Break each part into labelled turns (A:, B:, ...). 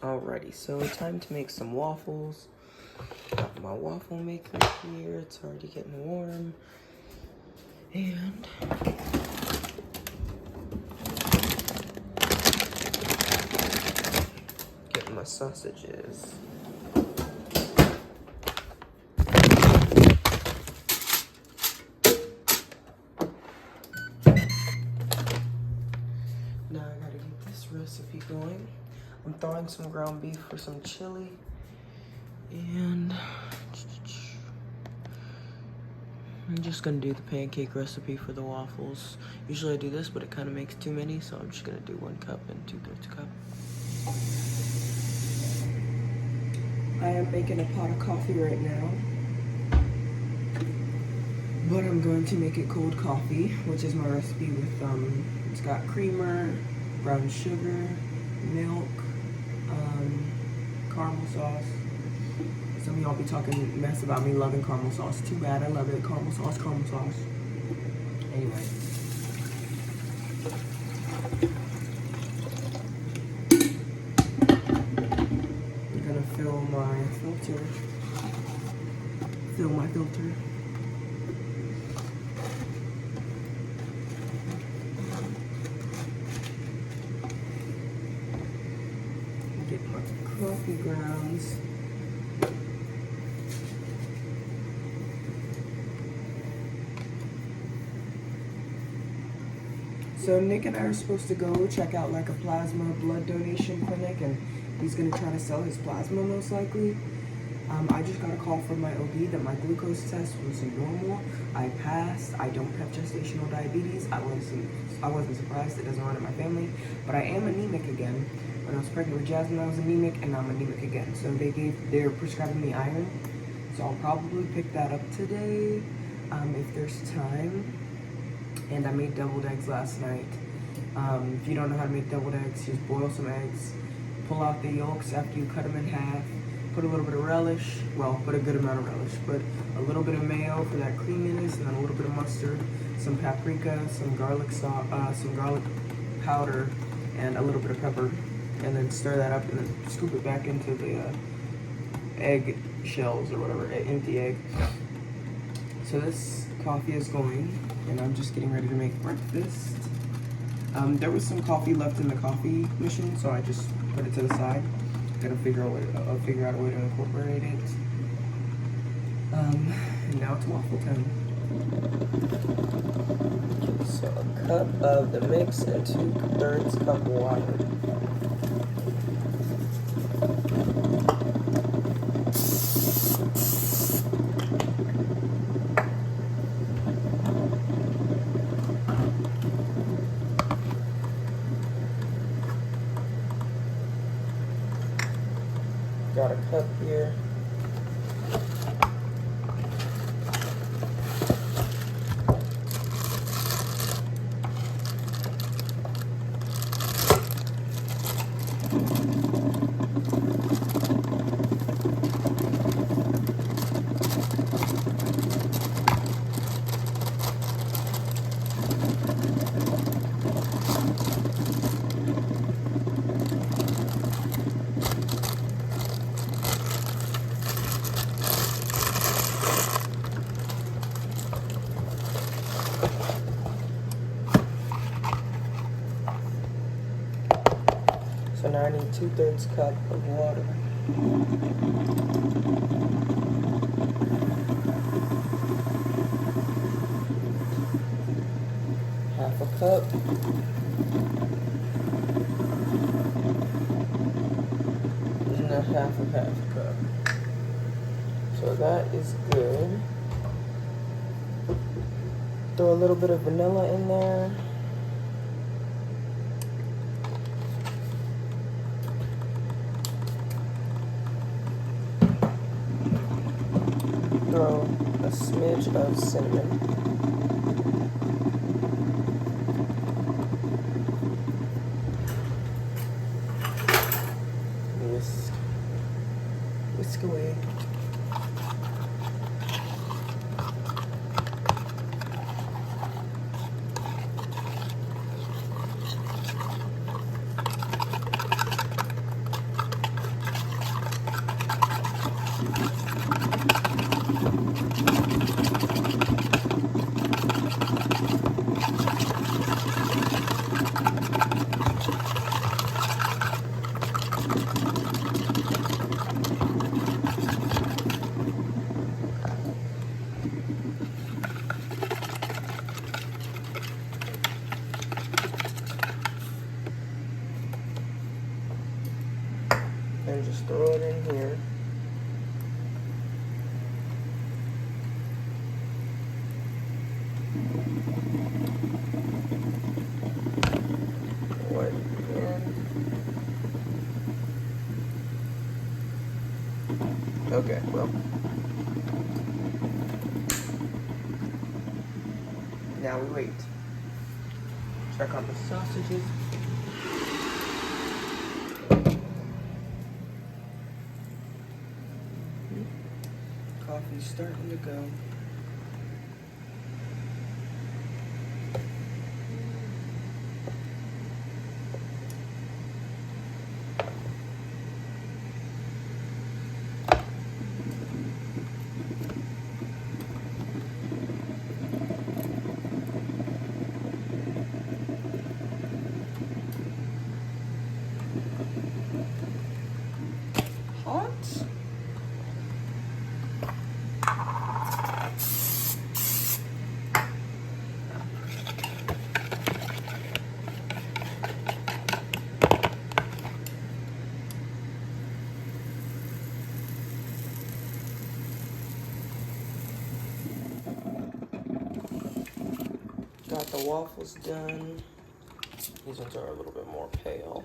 A: Alrighty, so time to make some waffles. Got my waffle maker here. It's already getting warm. And getting my sausages. Now I gotta get this recipe going. I'm thawing some ground beef for some chili. And I'm just gonna do the pancake recipe for the waffles. Usually I do this, but it kind of makes too many, so I'm just gonna do 1 cup and 2/3 cup. I am making a pot of coffee right now, but I'm going to make it cold coffee, which is my recipe with, it's got creamer, brown sugar, milk, caramel sauce. Some of y'all be talking mess about me loving caramel sauce. Too bad, I love it. Caramel sauce, caramel sauce. Anyway. I'm gonna fill my filter. Fill my filter. Get my coffee grounds. So Nick and I are supposed to go check out like a plasma blood donation clinic, and he's gonna try to sell his plasma most likely. I just got a call from my OB that my glucose test was normal. I passed. I don't have gestational diabetes. I wasn't surprised. It doesn't run in my family, but I am anemic again. When I was pregnant with Jasmine, I was anemic, and now I'm anemic again. So they're prescribing me iron. So I'll probably pick that up today if there's time. And I made deviled eggs last night. If you don't know how to make deviled eggs, just boil some eggs, pull out the yolks after you cut them in half, put a little bit of relish, well, put a good amount of relish, put a little bit of mayo for that creaminess, and then a little bit of mustard, some paprika, some garlic powder, and a little bit of pepper, and then stir that up, and then scoop it back into the egg shells or whatever, empty egg. So this coffee is going, and I'm just getting ready to make breakfast. There was some coffee left in the coffee machine, so I just put it to the side. Gotta figure out a way to incorporate it. And now it's waffle time. Okay, so a cup of the mix and 2/3 cup water. Got a cup here. So now I need 2/3 cup of water. Half a cup. And a half a cup. So that is good. Throw a little bit of vanilla in there. Throw a smidge of cinnamon. Whisk away. throw it in here. What in? Okay, well. Now we wait. Check on the sausages. Coffee's starting to go. Got the waffles done. These ones are a little bit more pale.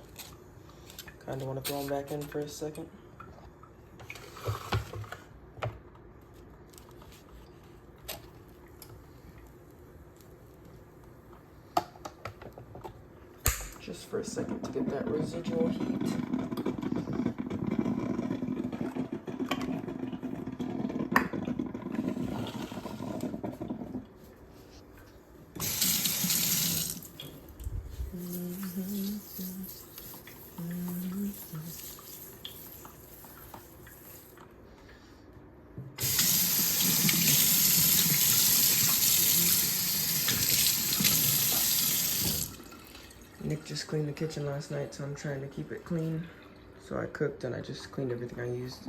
A: Kind of want to throw them back in for a second. Just for a second to get that residual heat. Nick just cleaned the kitchen last night, so I'm trying to keep it clean. So I cooked and I just cleaned everything I used.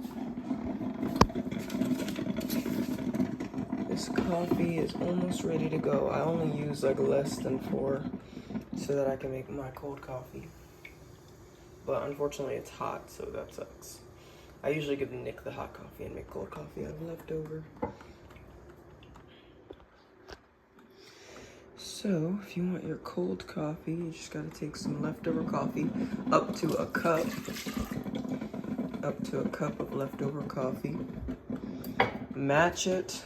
A: This coffee is almost ready to go. I only use like less than 4 so that I can make my cold coffee. But unfortunately it's hot, so that sucks. I usually give Nick the hot coffee and make cold coffee out of leftover. So, if you want your cold coffee, you just gotta take some leftover coffee, up to a cup of leftover coffee. Match it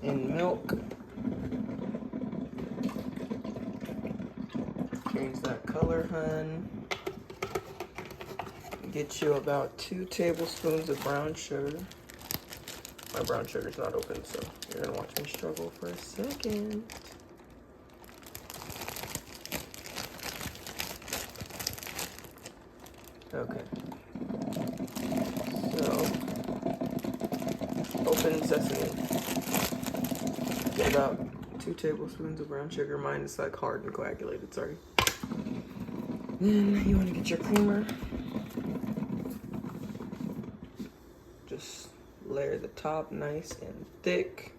A: in milk. Change that color, hun. Get you about 2 tablespoons of brown sugar. My brown sugar's not open, so you're gonna watch me struggle for a second. Okay. So, open sesame. Get about 2 tablespoons of brown sugar. Mine is like hard and coagulated, sorry. Then you want to get your creamer. Just layer the top nice and thick.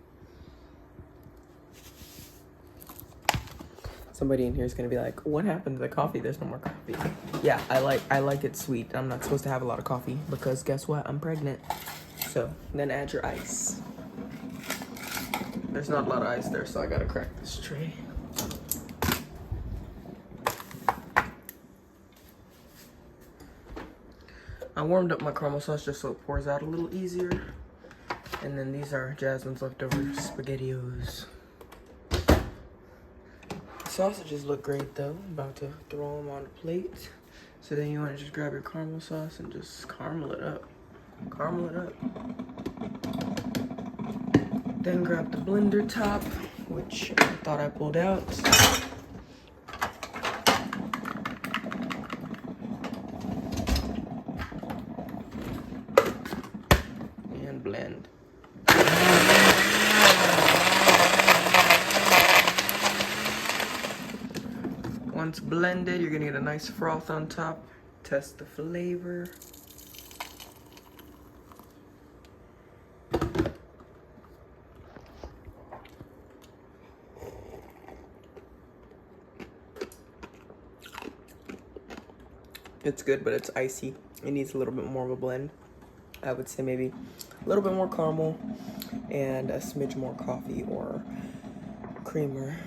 A: Somebody in here is gonna be like, what happened to the coffee? There's no more coffee. Yeah, I like it sweet. I'm not supposed to have a lot of coffee because guess what? I'm pregnant. So then add your ice. There's not a lot of ice there, so I gotta crack this tray. I warmed up my caramel sauce just so it pours out a little easier. And then these are Jasmine's leftover SpaghettiOs. Sausages look great though. I'm about to throw them on a plate. So then you want to just grab your caramel sauce and just caramel it up. Caramel it up. Then grab the blender top, which I thought I pulled out. And blend. Once blended, you're gonna get a nice froth on top. Test the flavor. It's good, but it's icy. It needs a little bit more of a blend. I would say maybe a little bit more caramel and a smidge more coffee or creamer.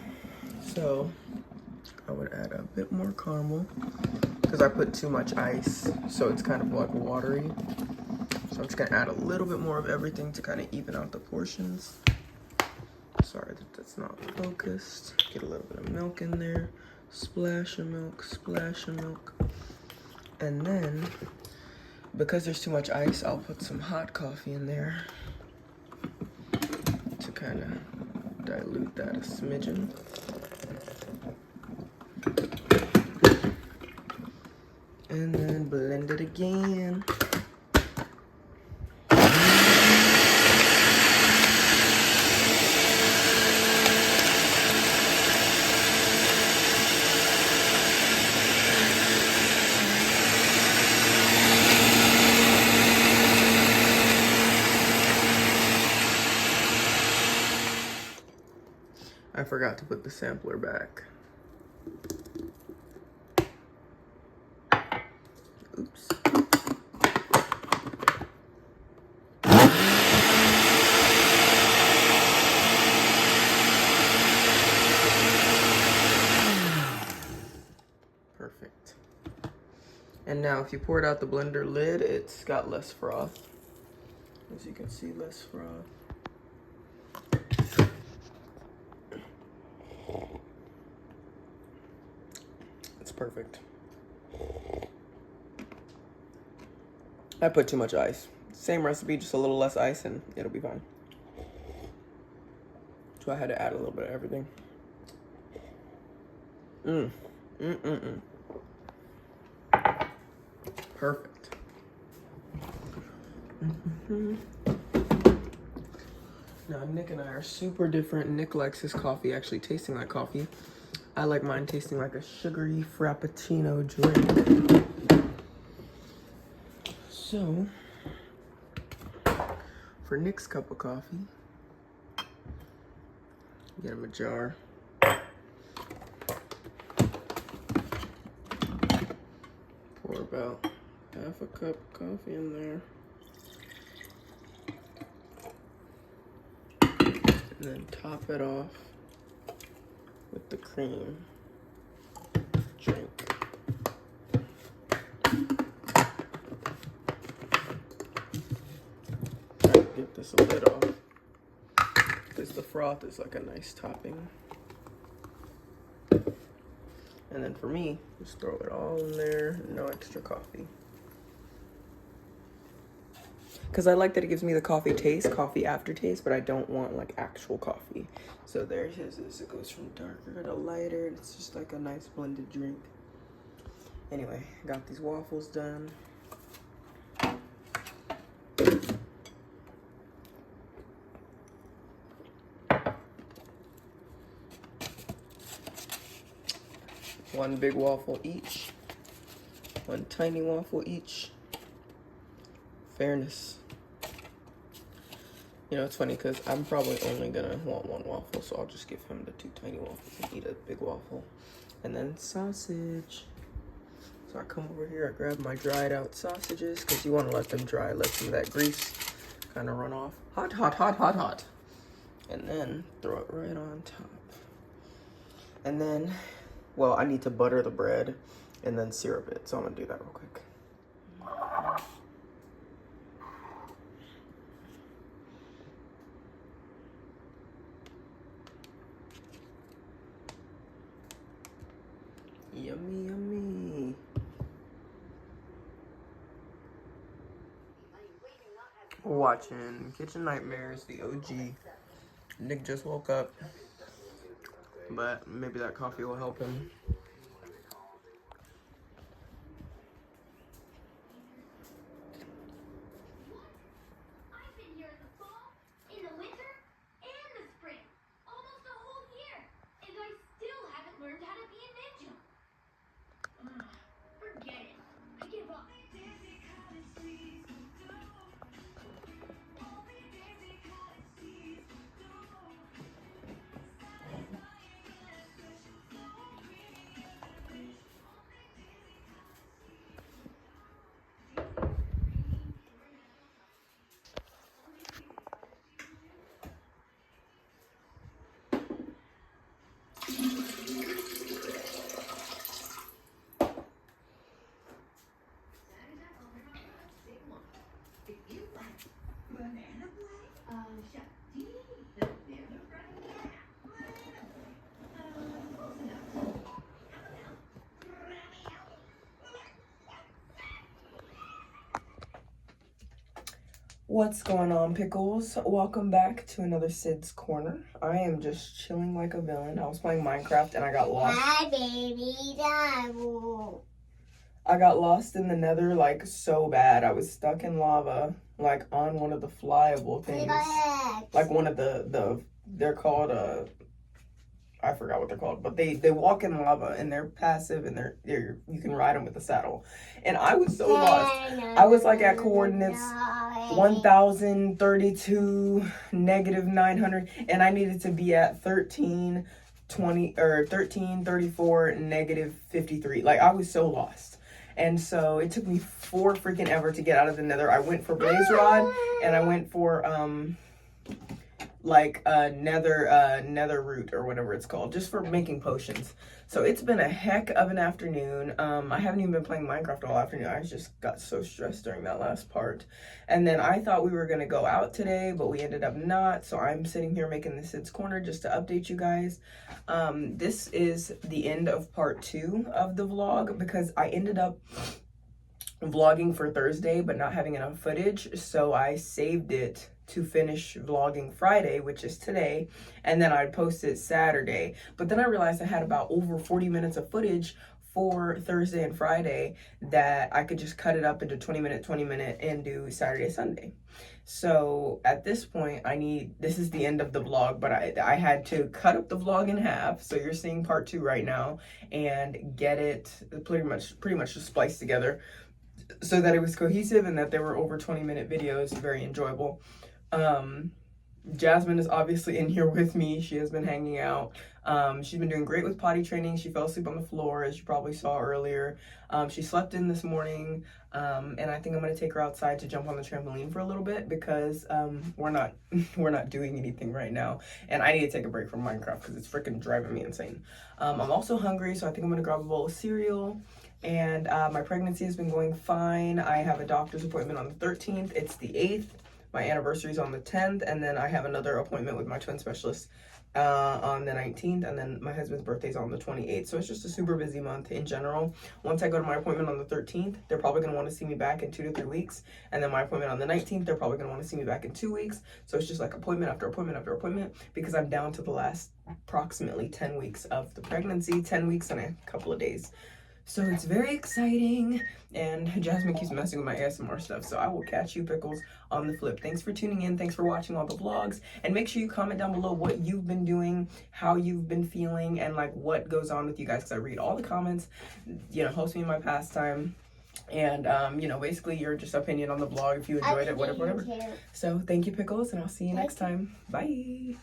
A: So I would add a bit more caramel because I put too much ice, so it's kind of like watery. So I'm just gonna add a little bit more of everything to kind of even out the portions. Sorry that that's not focused. Get a little bit of milk in there. Splash of milk, splash of milk. And then, because there's too much ice, I'll put some hot coffee in there to kind of dilute that a smidgen. And then blend it again. I forgot to put the sampler back. Oops. Perfect. And now if you pour it out the blender lid, it's got less froth. As you can see, less froth. It's perfect. I put too much ice. Same recipe, just a little less ice and it'll be fine. So I had to add a little bit of everything. Perfect. Now Nick and I are super different. Nick likes his coffee actually tasting like coffee. I like mine tasting like a sugary frappuccino drink. So, for Nick's cup of coffee, get him a jar. Pour about half a cup of coffee in there. And then top it off with the cream. Drink. Try to get this a lid off because the froth is like a nice topping. And then for me, just throw it all in there, no extra coffee. Because I like that it gives me the coffee taste, coffee aftertaste, but I don't want like actual coffee. So there it is. It goes from darker to lighter. And it's just like a nice blended drink. Anyway, got these waffles done. One big waffle each. One tiny waffle each. Fairness. You know, it's funny because I'm probably only gonna want one waffle, so I'll just give him the 2 tiny waffles and eat a big waffle. And then sausage. So I come over here, I grab my dried out sausages because you want to let them dry, let some of that grease kind of run off. Hot, hot, hot, hot, hot. And then throw it right on top. And then, well, I need to butter the bread and then syrup it, so I'm gonna do that real quick. Yummy, yummy. We're watching Kitchen Nightmares, the OG. Nick just woke up, but maybe that coffee will help him.
B: I've been here in the fall, in the winter, and the spring. Almost a whole year. And I still haven't learned how to be a ninja. Forget it. I give up.
A: What's going on, Pickles? Welcome back to another Sid's Corner. I am just chilling like a villain. I was playing Minecraft and I got lost.
C: Hi, baby.
A: I got lost in the nether like so bad. I was stuck in lava, like on one of the flyable things. Like one of they're called I forgot what they're called, but they walk in lava and they're passive and they're you can ride them with a saddle. And I was so lost. I was like at coordinates 1032 negative 900 and I needed to be at 1320 or 1334 negative 53. Like I was so lost. And so it took me 4 freaking ever to get out of the nether. I went for blaze rod and I went for nether root or whatever it's called, just for making potions. So it's been a heck of an afternoon. I haven't even been playing Minecraft all afternoon. I just got so stressed during that last part. And then I thought we were gonna go out today, but we ended up not. So I'm sitting here making the Sid's Corner just to update you guys. This is the end of part 2 of the vlog because I ended up vlogging for Thursday but not having enough footage, so I saved it to finish vlogging Friday, which is today, and then I'd post it Saturday. But then I realized I had about over 40 minutes of footage for Thursday and Friday that I could just cut it up into 20-minute and do Saturday, Sunday. So at this point this is the end of the vlog, but I had to cut up the vlog in half. So you're seeing part 2 right now and get it pretty much just spliced together so that it was cohesive and that there were over 20-minute videos, very enjoyable. Jasmine is obviously in here with me. She has been hanging out. She's been doing great with potty training. She fell asleep on the floor, as you probably saw earlier. She slept in this morning, and I think I'm gonna take her outside to jump on the trampoline for a little bit because we're not doing anything right now, and I need to take a break from Minecraft because it's freaking driving me insane. I'm also hungry, so I think I'm gonna grab a bowl of cereal. And my pregnancy has been going fine. I have a doctor's appointment on the 13th. It's the 8th. My anniversary is on the 10th, and then I have another appointment with my twin specialist on the 19th, and then my husband's birthday is on the 28th. So it's just a super busy month in general. Once I go to my appointment on the 13th, they're probably going to want to see me back in 2 to 3 weeks, and then my appointment on the 19th, they're probably going to want to see me back in 2 weeks. So it's just like appointment after appointment after appointment because I'm down to the last approximately 10 weeks of the pregnancy, 10 weeks and a couple of days. So it's very exciting, and Jasmine keeps messing with my ASMR stuff, so I will catch you, Pickles, on the flip. Thanks for tuning in. Thanks for watching all the vlogs, and make sure you comment down below what you've been doing, how you've been feeling, and like what goes on with you guys, because I read all the comments. Helps me in my pastime, and basically your just opinion on the vlog if you enjoyed it, whatever. So thank you, Pickles, and I'll see you next time. Bye.